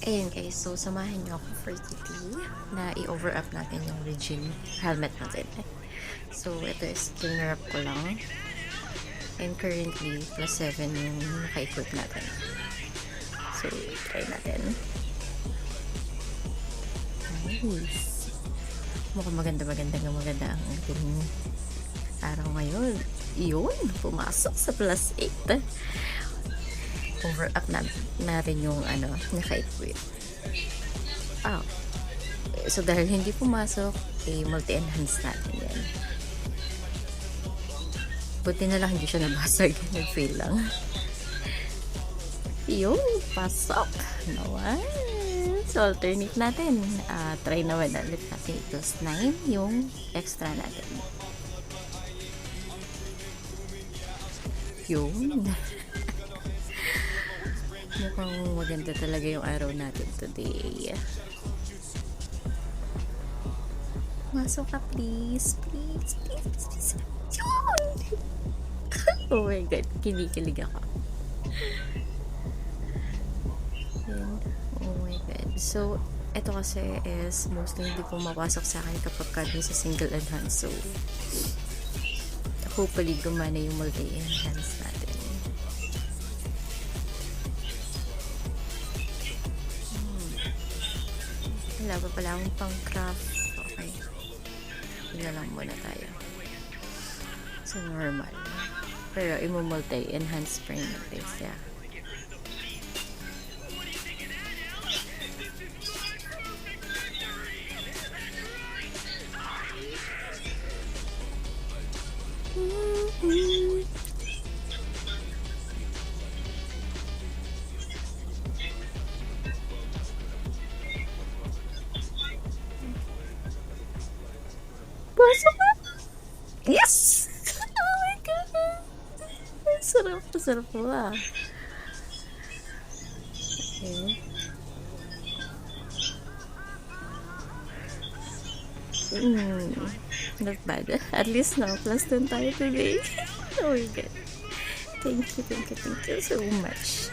Ayan guys, so samahan niyo ako for today na i-over up natin yung Regine helmet natin. So ito is cleaner up ko lang. And currently, +7 yung naka-equip natin. So, try natin. Nice. Mukhang maganda ang ating araw ngayon. Yun, pumasok sa +8. Over up natin yung naka-equip. So dahil hindi pumasok, multi-enhance natin yan. Buti na lang hindi siya nabasag. Nag-fail lang. Yung pasok. Naman. So alternate natin. Try naman ulit natin +9 yung extra natin. Yun. Mukhang maganda talaga yung araw natin today. Masok ka please. Please. Yun! Oh my god, kinikilig ako. Yun. Oh my god. So, ito kasi is mostly hindi pumapasok sa akin kapag dun sa single enhance. So, hopefully gumana yung multi-enhance natin. Wala pa pala akong pang craft. Okay. Yun na lang muna tayo. So, normal. Pero, i-multi-enhance pa rin natin siya. Yes! Oh my god! Sarap po Okay. Not bad. At least now, +10 tayo today. Oh my god. Thank you so much.